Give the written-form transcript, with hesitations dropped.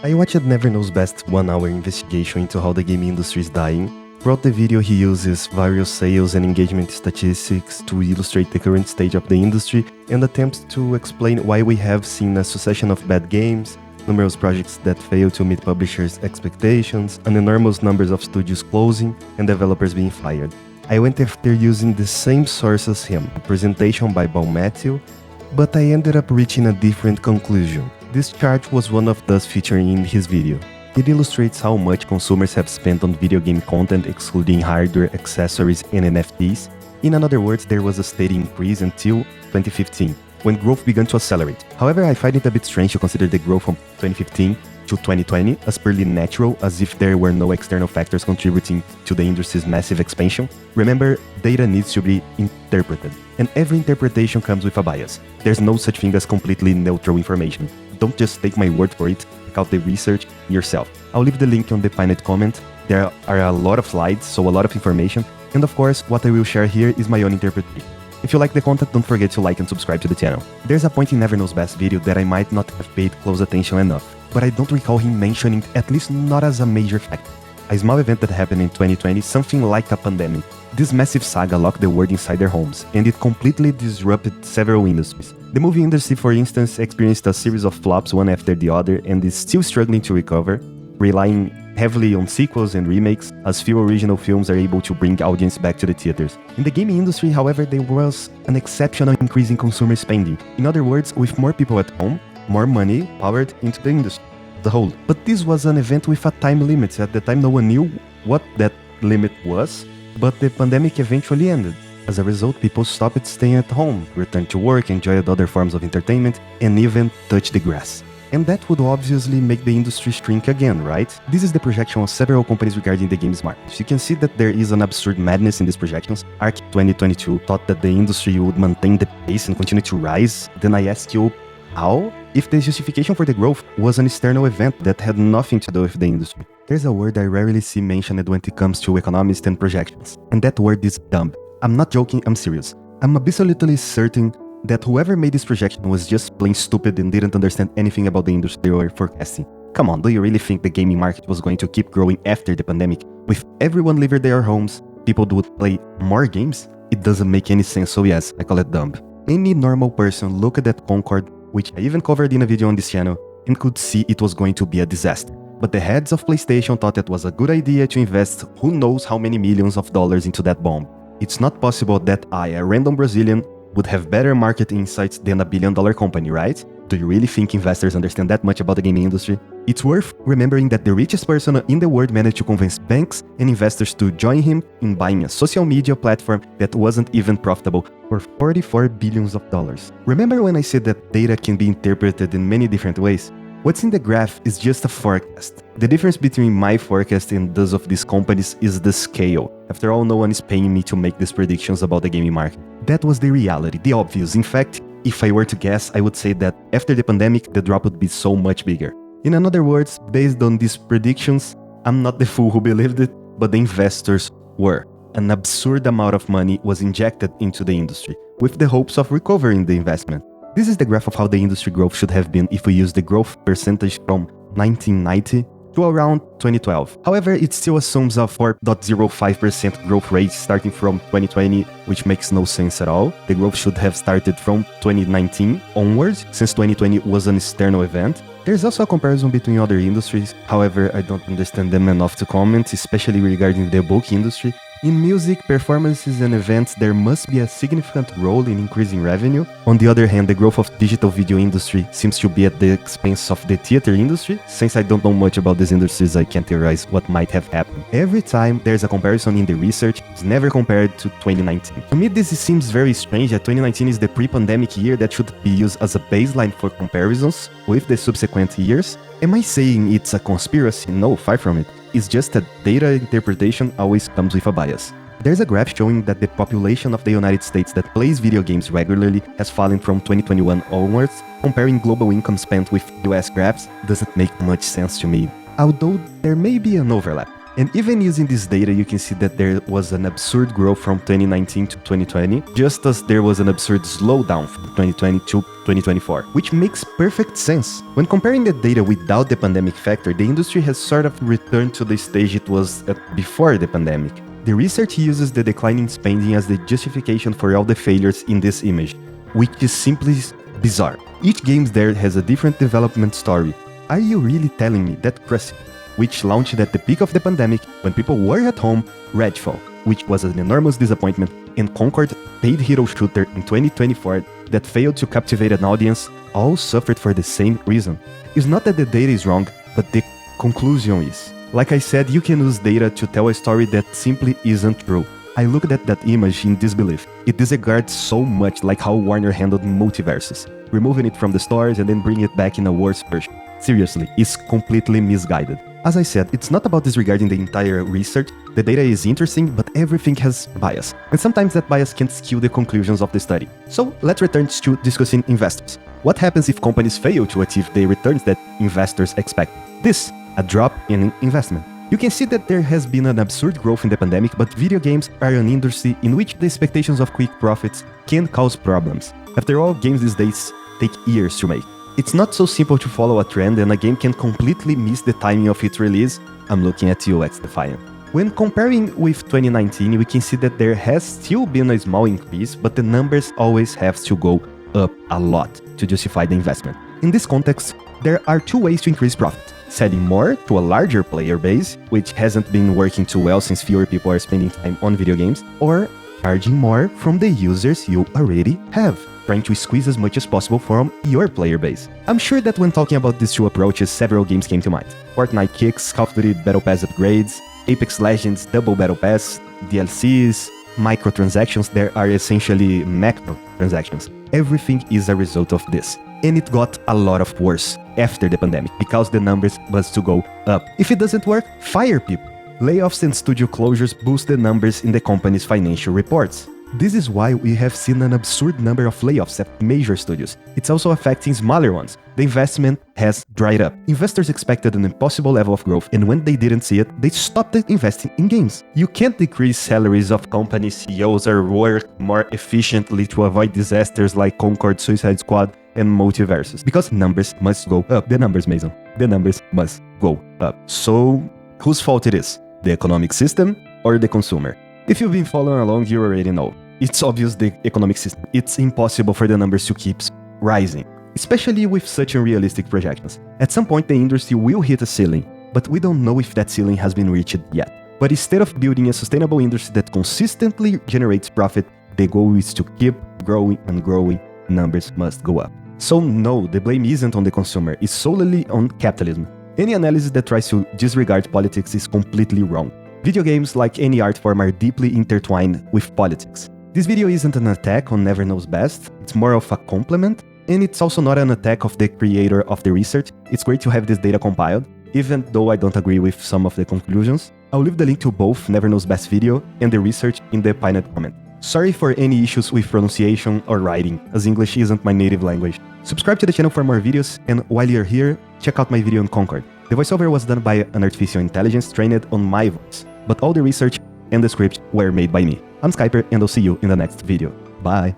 I watched Never Knows Best's 1-hour investigation into how the gaming industry is dying. Throughout the video, he uses various sales and engagement statistics to illustrate the current stage of the industry and attempts to explain why we have seen a succession of bad games, numerous projects that fail to meet publishers' expectations, an enormous number of studios closing, and developers being fired. I went after using the same source as him, a presentation by Paul Matthew, but I ended up reaching a different conclusion. This chart was one of those featured in his video. It illustrates how much consumers have spent on video game content excluding hardware, accessories, and NFTs. In other words, there was a steady increase until 2015, when growth began to accelerate. However, I find it a bit strange to consider the growth from 2015 to 2020 as purely natural, as if there were no external factors contributing to the industry's massive expansion. Remember, data needs to be interpreted, and every interpretation comes with a bias. There's no such thing as completely neutral information. Don't just take my word for it, check out the research yourself. I'll leave the link on the pinned comment. There are a lot of slides, so a lot of information, and of course, what I will share here is my own interpretation. If you like the content, don't forget to like and subscribe to the channel. There's a point in Never Knows Best video that I might not have paid close attention enough, but I don't recall him mentioning, at least not as a major factor. A small event that happened in 2020, something like a pandemic. This massive saga locked the world inside their homes, and it completely disrupted several industries. The movie industry, for instance, experienced a series of flops one after the other and is still struggling to recover, relying heavily on sequels and remakes, as few original films are able to bring audience back to the theaters. In the gaming industry, however, there was an exceptional increase in consumer spending. In other words, with more people at home, more money poured into the industry as a whole. But this was an event with a time limit. At the time, no one knew what that limit was, but the pandemic eventually ended. As a result, people stopped staying at home, returned to work, enjoyed other forms of entertainment, and even touched the grass. And that would obviously make the industry shrink again, right? This is the projection of several companies regarding the games market. You can see that there is an absurd madness in these projections. ARC 2022 thought that the industry would maintain the pace and continue to rise. Then I ask you, how? If the justification for the growth was an external event that had nothing to do with the industry. There's a word I rarely see mentioned when it comes to economists and projections, and that word is dumb. I'm not joking, I'm serious. I'm absolutely certain that whoever made this projection was just plain stupid and didn't understand anything about the industry they were forecasting. Come on, do you really think the gaming market was going to keep growing after the pandemic? With everyone leaving their homes, people would play more games? It doesn't make any sense, so yes, I call it dumb. Any normal person looked at Concord, which I even covered in a video on this channel, and could see it was going to be a disaster. But the heads of PlayStation thought it was a good idea to invest who knows how many millions of dollars into that bomb. It's not possible that I, a random Brazilian, would have better market insights than a billion-dollar company, right? Do you really think investors understand that much about the gaming industry? It's worth remembering that the richest person in the world managed to convince banks and investors to join him in buying a social media platform that wasn't even profitable for $44 billion. Remember when I said that data can be interpreted in many different ways? What's in the graph is just a forecast. The difference between my forecast and those of these companies is the scale. After all, no one is paying me to make these predictions about the gaming market. That was the reality, the obvious. In fact, if I were to guess, I would say that after the pandemic, the drop would be so much bigger. In other words, based on these predictions, I'm not the fool who believed it, but the investors were. An absurd amount of money was injected into the industry, with the hopes of recovering the investment. This is the graph of how the industry growth should have been if we use the growth percentage from 1990 to around 2012. However, it still assumes a 4.05% growth rate starting from 2020, which makes no sense at all. The growth should have started from 2019 onwards, since 2020 was an external event. There's also a comparison between other industries, however, I don't understand them enough to comment, especially regarding the book industry. In music, performances and events, there must be a significant role in increasing revenue. On the other hand, the growth of digital video industry seems to be at the expense of the theater industry. Since I don't know much about these industries, I can't theorize what might have happened. Every time there's a comparison in the research, it's never compared to 2019. To me, this seems very strange that 2019 is the pre-pandemic year that should be used as a baseline for comparisons with the subsequent years. Am I saying it's a conspiracy? No, far from it. It's just that data interpretation always comes with a bias. There's a graph showing that the population of the United States that plays video games regularly has fallen from 2021 onwards. Comparing global income spent with US graphs doesn't make much sense to me, although there may be an overlap. And even using this data, you can see that there was an absurd growth from 2019 to 2020, just as there was an absurd slowdown from 2020 to 2024, which makes perfect sense. When comparing the data without the pandemic factor, the industry has sort of returned to the stage it was at before the pandemic. The research uses the declining spending as the justification for all the failures in this image, which is simply bizarre. Each game there has a different development story. Are you really telling me that Crucible, which launched at the peak of the pandemic when people were at home, Redfall, which was an enormous disappointment, and Concord, paid hero shooter in 2024 that failed to captivate an audience, all suffered for the same reason? It's not that the data is wrong, but the conclusion is. Like I said, you can use data to tell a story that simply isn't true. I looked at that image in disbelief. It disregards so much like how Warner handled multiverses, removing it from the stores and then bringing it back in a worse version. Seriously, it's completely misguided. As I said, it's not about disregarding the entire research. The data is interesting, but everything has bias, and sometimes that bias can skew the conclusions of the study. So let's return to discussing investors. What happens if companies fail to achieve the returns that investors expect? This, a drop in investment. You can see that there has been an absurd growth in the pandemic, but video games are an industry in which the expectations of quick profits can cause problems. After all, games these days take years to make. It's not so simple to follow a trend, and a game can completely miss the timing of its release. I'm looking at you, X-Defiant. When comparing with 2019, we can see that there has still been a small increase, but the numbers always have to go up a lot to justify the investment. In this context, there are two ways to increase profit: selling more to a larger player base, which hasn't been working too well since fewer people are spending time on video games, or charging more from the users you already have, trying to squeeze as much as possible from your player base. I'm sure that when talking about these two approaches, several games came to mind. Fortnite kicks, Call of Duty Battle Pass upgrades, Apex Legends Double Battle Pass, DLCs, microtransactions. There are essentially macro transactions. Everything is a result of this. And it got a lot of worse after the pandemic because the numbers was to go up. If it doesn't work, fire people. Layoffs and studio closures boost the numbers in the company's financial reports. This is why we have seen an absurd number of layoffs at major studios. It's also affecting smaller ones. The investment has dried up. Investors expected an impossible level of growth, and when they didn't see it, they stopped investing in games. You can't decrease salaries of company CEOs or work more efficiently to avoid disasters like Concord, Suicide Squad, and multiverses, because numbers must go up. The numbers, Mason. The numbers must go up. So, whose fault it is? The economic system or the consumer? If you've been following along, you already know. It's obvious the economic system. It's impossible for the numbers to keep rising, especially with such unrealistic projections. At some point, the industry will hit a ceiling, but we don't know if that ceiling has been reached yet. But instead of building a sustainable industry that consistently generates profit, the goal is to keep growing and growing. Numbers must go up. So no, the blame isn't on the consumer, it's solely on capitalism. Any analysis that tries to disregard politics is completely wrong. Video games, like any art form, are deeply intertwined with politics. This video isn't an attack on Never Knows Best, it's more of a compliment, and it's also not an attack of the creator of the research. It's great to have this data compiled, even though I don't agree with some of the conclusions. I'll leave the link to both Never Knows Best video and the research in the pinned comment. Sorry for any issues with pronunciation or writing, as English isn't my native language. Subscribe to the channel for more videos, and while you're here, check out my video on Concord. The voiceover was done by an artificial intelligence trained on my voice, but all the research and the script were made by me. I'm Skypper, and I'll see you in the next video. Bye!